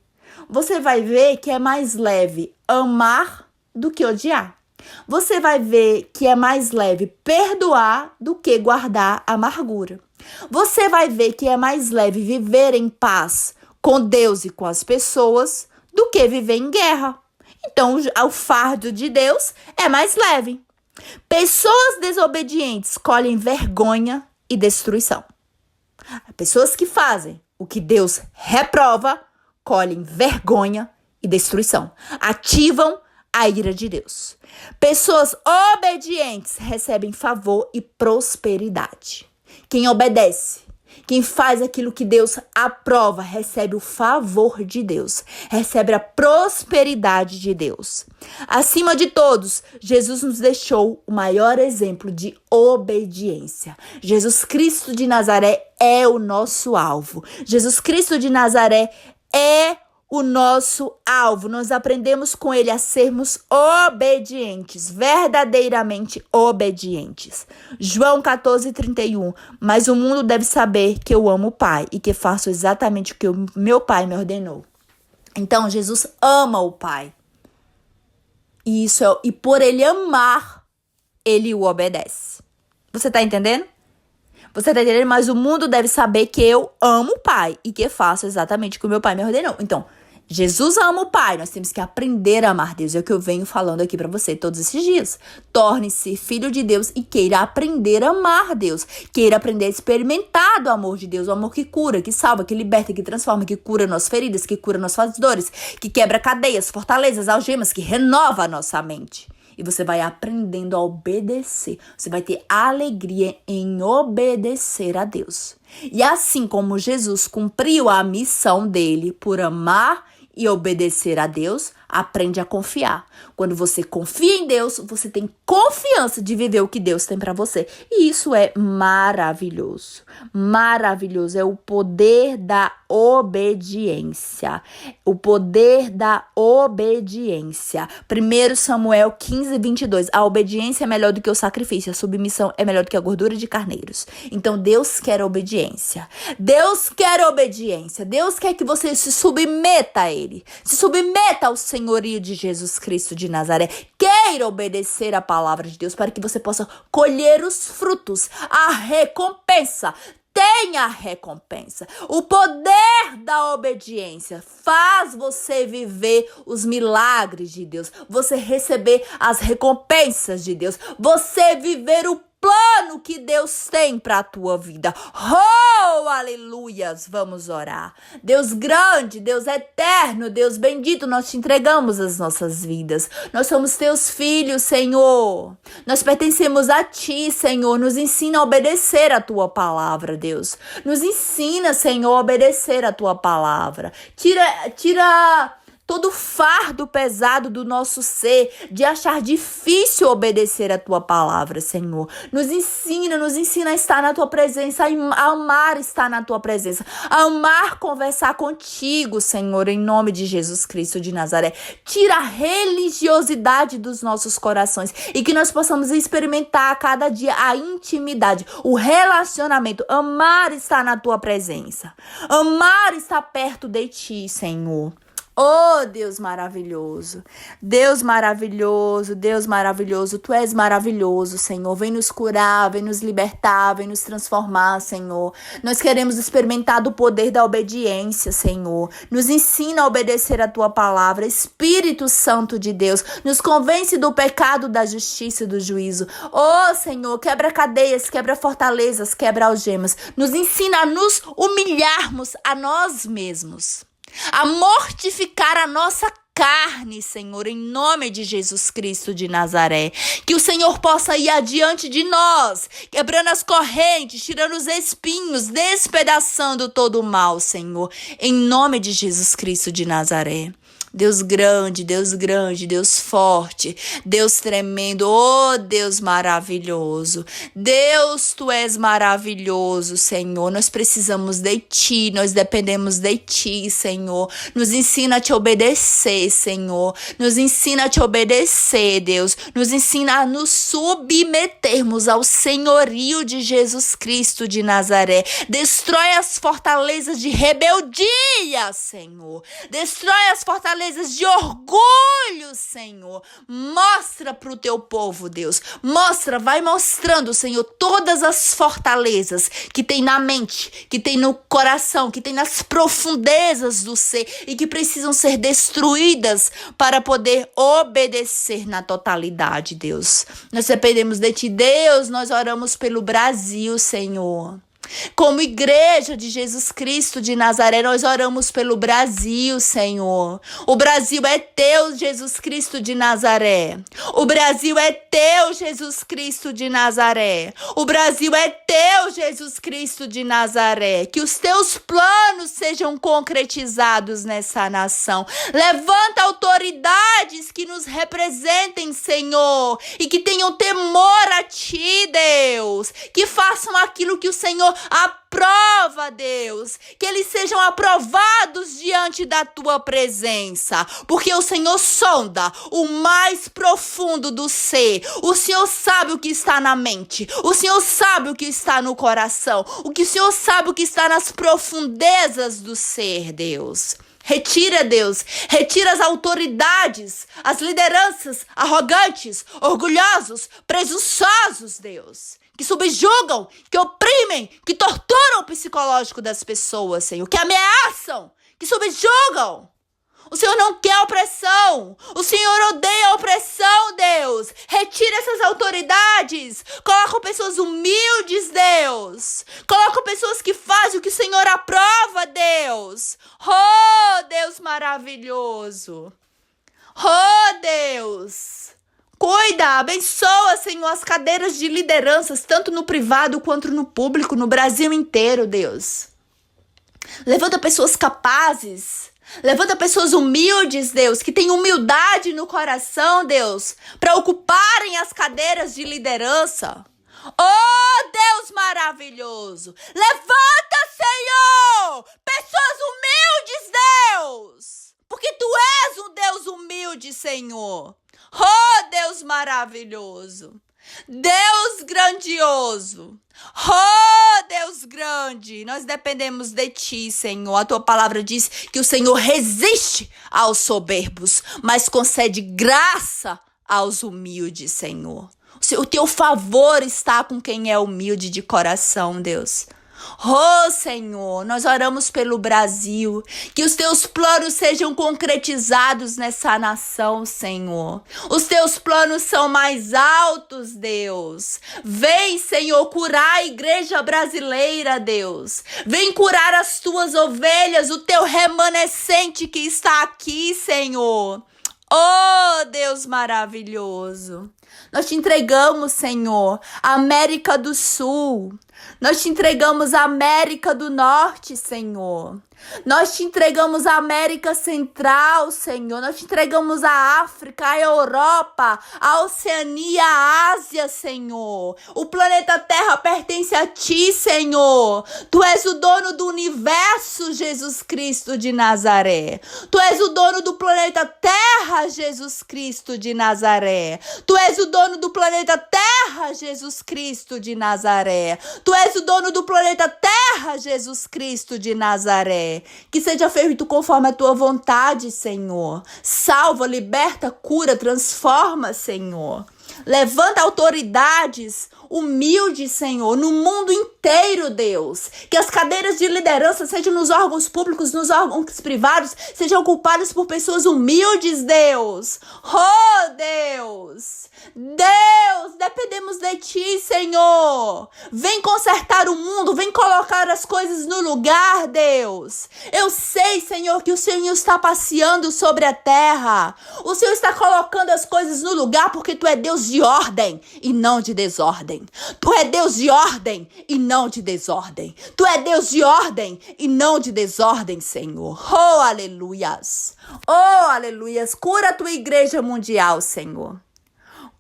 Speaker 1: Você vai ver que é mais leve amar do que odiar. Você vai ver que é mais leve perdoar do que guardar amargura. Você vai ver que é mais leve viver em paz com Deus e com as pessoas do que viver em guerra. Então, o fardo de Deus é mais leve. Pessoas desobedientes colhem vergonha e destruição. Pessoas que fazem o que Deus reprova colhem vergonha e destruição. Ativam a ira de Deus. Pessoas obedientes recebem favor e prosperidade. Quem obedece, quem faz aquilo que Deus aprova, recebe o favor de Deus, recebe a prosperidade de Deus. Acima de todos, Jesus nos deixou o maior exemplo de obediência. Jesus Cristo de Nazaré é o nosso alvo. Jesus Cristo de Nazaré é o nosso alvo. Nós aprendemos com ele a sermos obedientes, verdadeiramente obedientes. João 14:31. Mas o mundo deve saber que eu amo o Pai e que faço exatamente o que o meu Pai me ordenou. Então, Jesus ama o Pai. E por ele amar, ele o obedece. Você está entendendo? Você está entendendo? Mas o mundo deve saber que eu amo o Pai e que faço exatamente o que o meu Pai me ordenou. Então, Jesus ama o Pai, nós temos que aprender a amar Deus. É o que eu venho falando aqui para você todos esses dias. Torne-se filho de Deus e queira aprender a amar Deus. Queira aprender a experimentar do amor de Deus. O amor que cura, que salva, que liberta, que transforma, que cura nossas feridas, que cura nossas dores, que quebra cadeias, fortalezas, algemas, que renova a nossa mente. E você vai aprendendo a obedecer. Você vai ter alegria em obedecer a Deus. E assim como Jesus cumpriu a missão dele por amar e obedecer a Deus, Aprende a confiar. Quando você confia em Deus, você tem confiança de viver o que Deus tem para você. E isso é maravilhoso. Maravilhoso. É o poder da obediência. O poder da obediência. 1 Samuel 15:22. A obediência é melhor do que o sacrifício. A submissão é melhor do que a gordura de carneiros. Então, Deus quer obediência. Deus quer obediência. Deus quer que você se submeta a Ele. Se submeta ao senhorio de Jesus Cristo de Nazaré. Queira obedecer a palavra de Deus para que você possa colher os frutos, a recompensa. Tenha a recompensa. O poder da obediência faz você viver os milagres de Deus. Você receber as recompensas de Deus. Você viver o plano que Deus tem para a tua vida. Oh, aleluias! Vamos orar. Deus grande, Deus eterno, Deus bendito, nós te entregamos as nossas vidas. Nós somos teus filhos, Senhor. Nós pertencemos a ti, Senhor. Nos ensina a obedecer a tua palavra, Deus. Nos ensina, Senhor, a obedecer a tua palavra. Tira todo o fardo pesado do nosso ser, de achar difícil obedecer a tua palavra, Senhor. Nos ensina a estar na tua presença, a amar estar na tua presença, a amar conversar contigo, Senhor, em nome de Jesus Cristo de Nazaré. Tira a religiosidade dos nossos corações e que nós possamos experimentar a cada dia a intimidade, o relacionamento, amar estar na tua presença, amar estar perto de ti, Senhor. Oh, Deus maravilhoso, Deus maravilhoso, Deus maravilhoso, Tu és maravilhoso, Senhor. Vem nos curar, vem nos libertar, vem nos transformar, Senhor. Nós queremos experimentar do poder da obediência, Senhor. Nos ensina a obedecer a Tua palavra. Espírito Santo de Deus, nos convence do pecado, da justiça e do juízo. Oh, Senhor, quebra cadeias, quebra fortalezas, quebra algemas. Nos ensina a nos humilharmos a nós mesmos, a mortificar a nossa carne, Senhor, em nome de Jesus Cristo de Nazaré. Que o Senhor possa ir adiante de nós, quebrando as correntes, tirando os espinhos, despedaçando todo o mal, Senhor, em nome de Jesus Cristo de Nazaré. Deus grande, Deus forte, Deus tremendo, oh Deus maravilhoso. Deus, Tu és maravilhoso, Senhor. Nós precisamos de Ti, nós dependemos de Ti, Senhor. Nos ensina a Te obedecer, Senhor. Nos ensina a Te obedecer, Deus. Nos ensina a nos submetermos ao senhorio de Jesus Cristo de Nazaré. Destrói as fortalezas de rebeldia, Senhor. Destrói as fortalezas de orgulho, Senhor. Mostra para o Teu povo, Deus. Vai mostrando, Senhor, todas as fortalezas que tem na mente, que tem no coração, que tem nas profundezas do ser e que precisam ser destruídas para poder obedecer na totalidade, Deus. Nós dependemos de Ti, Deus. Nós oramos pelo Brasil, Senhor. Como igreja de Jesus Cristo de Nazaré, nós oramos pelo Brasil, Senhor. O Brasil é Teu, Jesus Cristo de Nazaré. O Brasil é Teu, Jesus Cristo de Nazaré. O Brasil é Teu, Jesus Cristo de Nazaré. Que os Teus planos sejam concretizados nessa nação. Levanta autoridades que nos representem, Senhor, e que tenham temor a Ti, Deus. Que façam aquilo que o Senhor aprova, Deus, que eles sejam aprovados diante da Tua presença, porque o Senhor sonda o mais profundo do ser. O Senhor sabe o que está na mente, o Senhor sabe o que está no coração, o Senhor sabe o que está nas profundezas do ser, Deus. Retira, Deus, retira as autoridades, as lideranças arrogantes, orgulhosos, presunçosos, Deus, que subjugam, que oprimem, que torturam o psicológico das pessoas, Senhor, que ameaçam, que subjugam. O Senhor não quer opressão. O Senhor odeia a opressão, Deus. Retira essas autoridades. Coloca pessoas humildes, Deus. Coloca pessoas que fazem o que o Senhor aprova, Deus. Oh, Deus maravilhoso. Oh, Deus. Cuida, abençoa, Senhor, as cadeiras de lideranças, tanto no privado quanto no público, no Brasil inteiro, Deus. Levanta pessoas capazes. Levanta pessoas humildes, Deus, que têm humildade no coração, Deus, para ocuparem as cadeiras de liderança. Oh, Deus maravilhoso! Levanta, Senhor, pessoas humildes, Deus, porque Tu és um Deus humilde, Senhor. Oh, Deus maravilhoso! Deus grandioso, oh Deus grande, nós dependemos de Ti, Senhor. A Tua palavra diz que o Senhor resiste aos soberbos, mas concede graça aos humildes, Senhor. O Teu favor está com quem é humilde de coração, Deus. Oh, Senhor, nós oramos pelo Brasil, que os Teus planos sejam concretizados nessa nação, Senhor. Os Teus planos são mais altos, Deus. Vem, Senhor, curar a igreja brasileira, Deus. Vem curar as Tuas ovelhas, o Teu remanescente que está aqui, Senhor. Oh, Deus maravilhoso. Nós Te entregamos, Senhor, a América do Sul. Nós Te entregamos a América do Norte, Senhor. Nós Te entregamos a América Central, Senhor. Nós Te entregamos a África, a Europa, a Oceania, a Ásia, Senhor. O planeta Terra pertence a Ti, Senhor. Tu és o dono do universo, Jesus Cristo de Nazaré. Tu és o dono do planeta Terra, Jesus Cristo de Nazaré. Tu és o dono do planeta Terra, Jesus Cristo de Nazaré. Tu és o dono do planeta Terra, Jesus Cristo de Nazaré. Que seja feito conforme a Tua vontade, Senhor. Salva, liberta, cura, transforma, Senhor. Levanta autoridades humildes, Senhor, no mundo inteiro, Deus. Que as cadeiras de liderança, sejam nos órgãos públicos, nos órgãos privados, sejam ocupadas por pessoas humildes, Deus. Oh, Deus. Deus, dependemos de Ti, Senhor. Vem consertar o mundo, vem colocar as coisas no lugar, Deus. Eu sei, Senhor, que o Senhor está passeando sobre a terra. O Senhor está colocando as coisas no lugar porque Tu é Deus de ordem e não de desordem. Tu é Deus de ordem e não de desordem. Tu é Deus de ordem e não de desordem, Senhor. Oh, aleluias. Oh, aleluias. Cura a Tua igreja mundial, Senhor.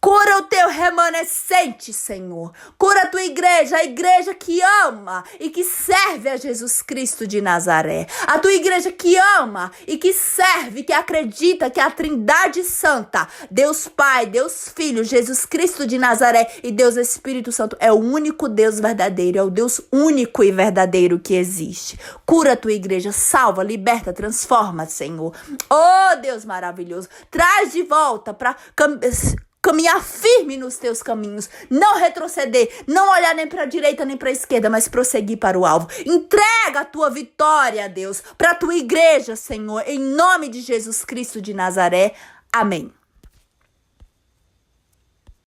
Speaker 1: Cura o Teu remanescente, Senhor. Cura a Tua igreja, a igreja que ama e que serve a Jesus Cristo de Nazaré. A Tua igreja que ama e que serve, que acredita que a Trindade Santa, Deus Pai, Deus Filho, Jesus Cristo de Nazaré e Deus Espírito Santo é o único Deus verdadeiro, é o Deus único e verdadeiro que existe. Cura a Tua igreja, salva, liberta, transforma, Senhor. Oh, Deus maravilhoso, traz de volta para caminhar firme nos Teus caminhos, não retroceder, não olhar nem para a direita nem para a esquerda, mas prosseguir para o alvo. Entrega a Tua vitória, Deus, para a Tua igreja, Senhor, em nome de Jesus Cristo de Nazaré. Amém.